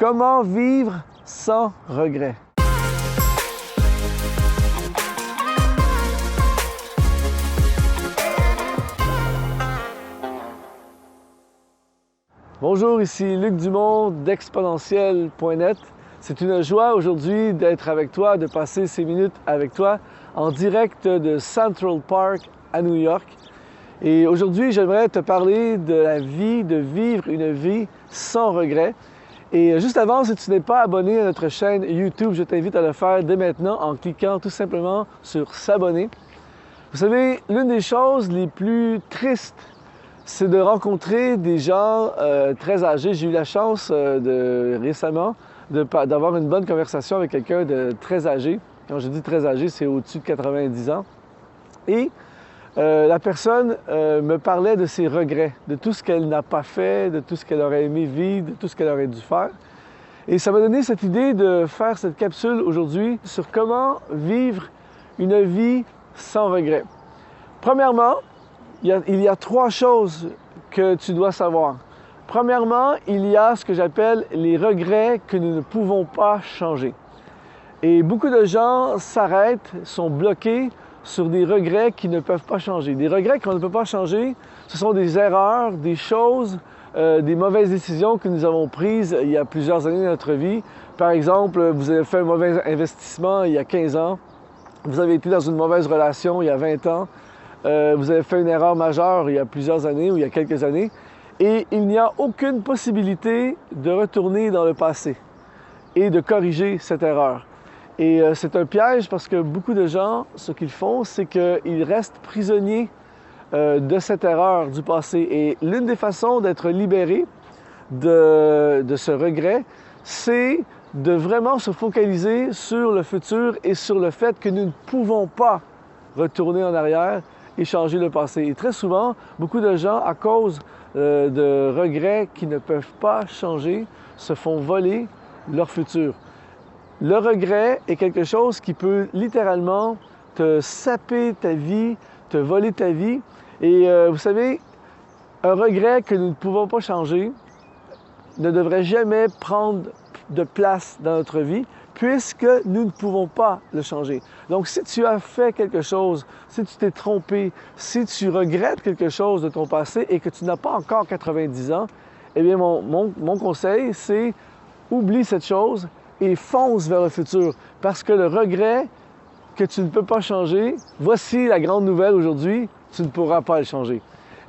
Comment vivre sans regret? Bonjour, ici Luc Dumont d'Exponentiel.net. C'est une joie aujourd'hui d'être avec toi, de passer ces minutes avec toi en direct de Central Park à New York. Et aujourd'hui, j'aimerais te parler de la vie, de vivre une vie sans regret. Et juste avant, si tu n'es pas abonné à notre chaîne YouTube, je t'invite à le faire dès maintenant en cliquant tout simplement sur s'abonner. Vous savez, l'une des choses les plus tristes, c'est de rencontrer des gens très âgés. J'ai eu la chance récemment d'avoir une bonne conversation avec quelqu'un de très âgé. Quand je dis très âgé, c'est au-dessus de 90 ans. Et la personne me parlait de ses regrets, de tout ce qu'elle n'a pas fait, de tout ce qu'elle aurait aimé vivre, de tout ce qu'elle aurait dû faire. Et ça m'a donné cette idée de faire cette capsule aujourd'hui sur comment vivre une vie sans regret. Premièrement, il y a trois choses que tu dois savoir. Premièrement, il y a ce que j'appelle les regrets que nous ne pouvons pas changer. Et beaucoup de gens s'arrêtent, sont bloqués sur des regrets qui ne peuvent pas changer. Des regrets qu'on ne peut pas changer, ce sont des erreurs, des choses, des mauvaises décisions que nous avons prises il y a plusieurs années dans notre vie. Par exemple, vous avez fait un mauvais investissement il y a 15 ans, vous avez été dans une mauvaise relation il y a 20 ans, vous avez fait une erreur majeure il y a plusieurs années ou il y a quelques années, et il n'y a aucune possibilité de retourner dans le passé et de corriger cette erreur. Et c'est un piège parce que beaucoup de gens, ce qu'ils font, c'est qu'ils restent prisonniers de cette erreur du passé. Et l'une des façons d'être libéré de ce regret, c'est de vraiment se focaliser sur le futur et sur le fait que nous ne pouvons pas retourner en arrière et changer le passé. Et très souvent, beaucoup de gens, à cause de regrets qui ne peuvent pas changer, se font voler leur futur. Le regret est quelque chose qui peut littéralement te saper ta vie, te voler ta vie. Et vous savez, un regret que nous ne pouvons pas changer ne devrait jamais prendre de place dans notre vie puisque nous ne pouvons pas le changer. Donc, si tu as fait quelque chose, si tu t'es trompé, si tu regrettes quelque chose de ton passé et que tu n'as pas encore 90 ans, eh bien, mon conseil, c'est oublie cette chose et fonce vers le futur. Parce que le regret que tu ne peux pas changer, voici la grande nouvelle aujourd'hui, tu ne pourras pas le changer.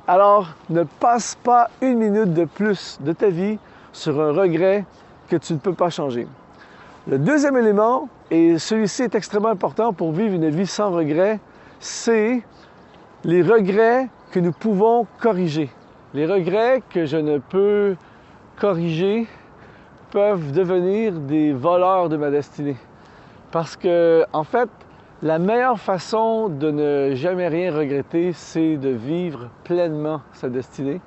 Alors, ne passe pas une minute de plus de ta vie sur un regret que tu ne peux pas changer. Le deuxième élément, et celui-ci est extrêmement important pour vivre une vie sans regret, c'est les regrets que nous pouvons corriger. Les regrets que je ne peux corriger peuvent devenir des voleurs de ma destinée. Parce que, en fait, la meilleure façon de ne jamais rien regretter, c'est de vivre pleinement sa destinée.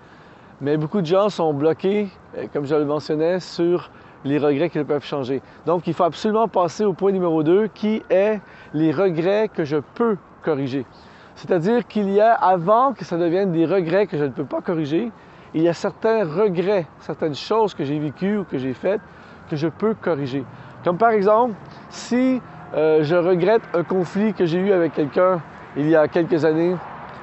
Mais beaucoup de gens sont bloqués, comme je le mentionnais, sur les regrets qu'ils peuvent changer. Donc, il faut absolument passer au point numéro 2, qui est les regrets que je peux corriger. C'est-à-dire qu'il y a, avant que ça devienne des regrets que je ne peux pas corriger, il y a certains regrets, certaines choses que j'ai vécues ou que j'ai faites que je peux corriger. Comme par exemple, si je regrette un conflit que j'ai eu avec quelqu'un il y a quelques années,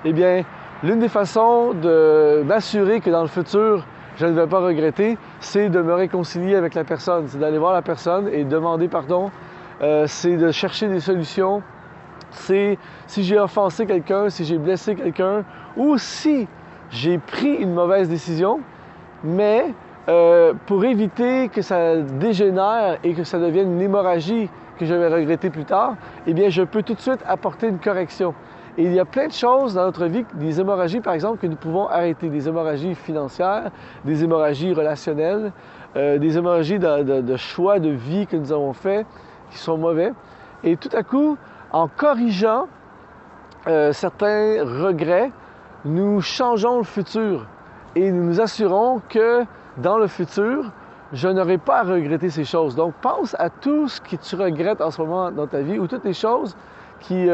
eh bien, l'une des façons de m'assurer que dans le futur, je ne vais pas regretter, c'est de me réconcilier avec la personne. C'est d'aller voir la personne et demander pardon. C'est de chercher des solutions. C'est si j'ai offensé quelqu'un, si j'ai blessé quelqu'un, ou si j'ai pris une mauvaise décision, mais pour éviter que ça dégénère et que ça devienne une hémorragie que je vais regretter plus tard, eh bien, je peux tout de suite apporter une correction. Et il y a plein de choses dans notre vie, des hémorragies par exemple, que nous pouvons arrêter. Des hémorragies financières, des hémorragies relationnelles, des hémorragies de choix de vie que nous avons faits qui sont mauvais. Et tout à coup, en corrigeant certains regrets, nous changeons le futur et nous nous assurons que dans le futur, je n'aurai pas à regretter ces choses. Donc, pense à tout ce que tu regrettes en ce moment dans ta vie ou toutes les choses qui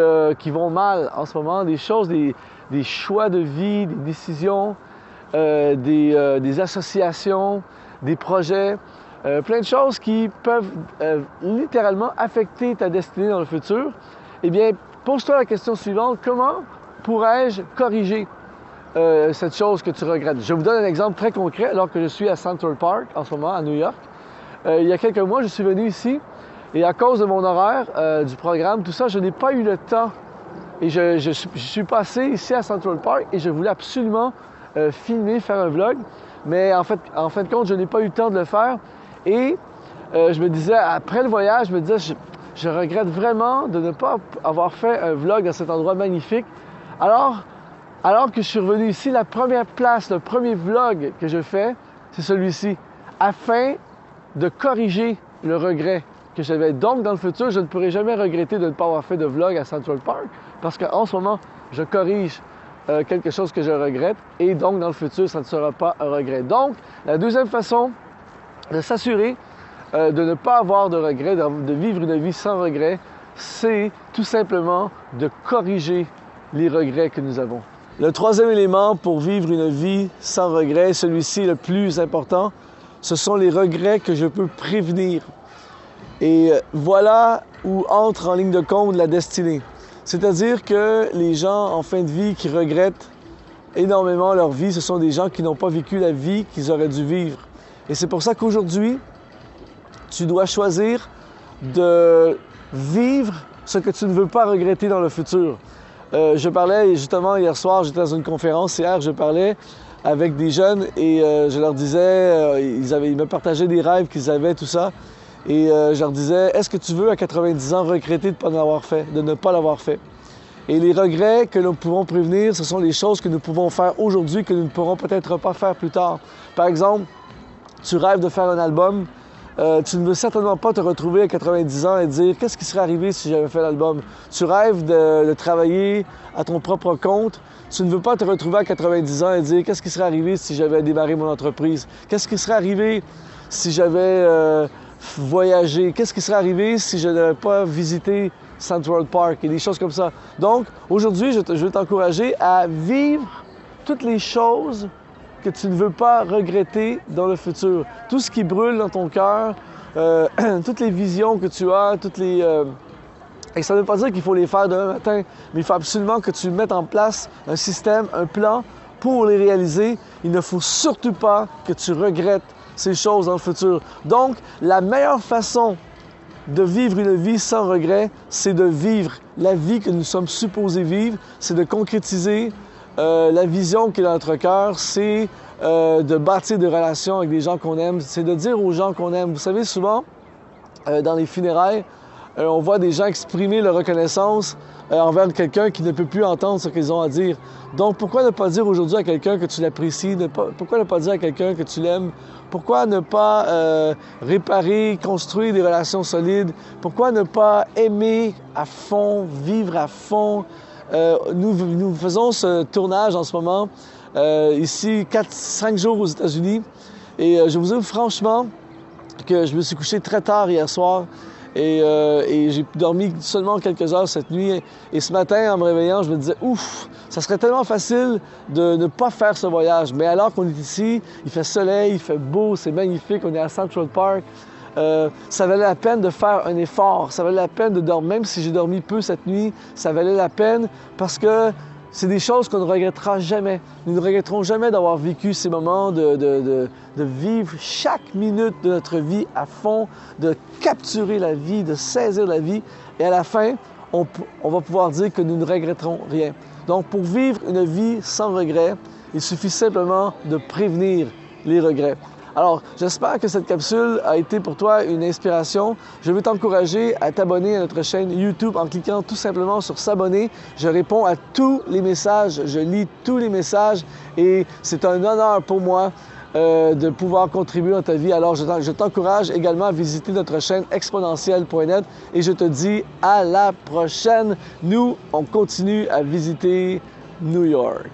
vont mal en ce moment, des choses, des choix de vie, des décisions, des associations, des projets. plein de choses qui peuvent littéralement affecter ta destinée dans le futur, eh bien, pose-toi la question suivante, comment pourrais-je corriger cette chose que tu regrettes? Je vous donne un exemple très concret alors que je suis à Central Park en ce moment, à New York. Il y a quelques mois, je suis venu ici et à cause de mon horaire, du programme, tout ça, je n'ai pas eu le temps. Et je suis passé ici à Central Park et je voulais absolument filmer, faire un vlog. Mais en fin de compte, je n'ai pas eu le temps de le faire. Et je me disais, après le voyage, je me disais, je regrette vraiment de ne pas avoir fait un vlog dans cet endroit magnifique. Alors que je suis revenu ici, la première place, le premier vlog que je fais, c'est celui-ci, afin de corriger le regret que j'avais. Donc, dans le futur, je ne pourrai jamais regretter de ne pas avoir fait de vlog à Central Park, parce qu'en ce moment, je corrige quelque chose que je regrette, et donc, dans le futur, ça ne sera pas un regret. Donc, la deuxième façon de s'assurer de ne pas avoir de regrets, de vivre une vie sans regrets, c'est tout simplement de corriger les regrets que nous avons. Le troisième élément pour vivre une vie sans regrets, celui-ci le plus important, ce sont les regrets que je peux prévenir. Et voilà où entre en ligne de compte la destinée. C'est-à-dire que les gens en fin de vie qui regrettent énormément leur vie, ce sont des gens qui n'ont pas vécu la vie qu'ils auraient dû vivre. Et c'est pour ça qu'aujourd'hui, tu dois choisir de vivre ce que tu ne veux pas regretter dans le futur. Je parlais justement hier soir, j'étais dans une conférence, hier je parlais avec des jeunes et je leur disais, ils me partageaient des rêves qu'ils avaient, tout ça. Et je leur disais, est-ce que tu veux à 90 ans regretter de ne pas l'avoir fait? Et les regrets que nous pouvons prévenir, ce sont les choses que nous pouvons faire aujourd'hui que nous ne pourrons peut-être pas faire plus tard. Par exemple, tu rêves de faire un album, tu ne veux certainement pas te retrouver à 90 ans et dire « Qu'est-ce qui serait arrivé si j'avais fait l'album? » Tu rêves de travailler à ton propre compte, tu ne veux pas te retrouver à 90 ans et dire « Qu'est-ce qui serait arrivé si j'avais démarré mon entreprise? Qu'est-ce qui serait arrivé si j'avais voyagé? Qu'est-ce qui serait arrivé si je n'avais pas visité Central Park? » Et des choses comme ça. Donc, aujourd'hui, je veux t'encourager à vivre toutes les choses que tu ne veux pas regretter dans le futur. Tout ce qui brûle dans ton cœur, toutes les visions que tu as, Et ça ne veut pas dire qu'il faut les faire demain matin, mais il faut absolument que tu mettes en place un système, un plan pour les réaliser. Il ne faut surtout pas que tu regrettes ces choses dans le futur. Donc, la meilleure façon de vivre une vie sans regret, c'est de vivre la vie que nous sommes supposés vivre, c'est de concrétiser la vision qui est dans notre cœur, c'est de bâtir des relations avec des gens qu'on aime, c'est de dire aux gens qu'on aime. Vous savez, souvent, dans les funérailles, on voit des gens exprimer leur reconnaissance envers quelqu'un qui ne peut plus entendre ce qu'ils ont à dire. Donc, pourquoi ne pas dire aujourd'hui à quelqu'un que tu l'apprécies? Pourquoi ne pas dire à quelqu'un que tu l'aimes? Pourquoi ne pas réparer, construire des relations solides? Pourquoi ne pas aimer à fond, vivre à fond? Nous faisons ce tournage en ce moment, ici, 5 jours aux États-Unis. Et je vous avoue franchement que je me suis couché très tard hier soir. Et j'ai dormi seulement quelques heures cette nuit. Et ce matin, en me réveillant, je me disais, ouf, ça serait tellement facile de ne pas faire ce voyage. Mais alors qu'on est ici, il fait soleil, il fait beau, c'est magnifique, on est à Central Park. Ça valait la peine de faire un effort, ça valait la peine de dormir, même si j'ai dormi peu cette nuit, ça valait la peine parce que c'est des choses qu'on ne regrettera jamais. Nous ne regretterons jamais d'avoir vécu ces moments, de vivre chaque minute de notre vie à fond, de capturer la vie, de saisir la vie. Et à la fin, on va pouvoir dire que nous ne regretterons rien. Donc, pour vivre une vie sans regret, il suffit simplement de prévenir les regrets. Alors, j'espère que cette capsule a été pour toi une inspiration. Je veux t'encourager à t'abonner à notre chaîne YouTube en cliquant tout simplement sur s'abonner. Je réponds à tous les messages, je lis tous les messages et c'est un honneur pour moi de pouvoir contribuer à ta vie. Alors, je t'encourage également à visiter notre chaîne exponentielle.net et je te dis à la prochaine. Nous, on continue à visiter New York.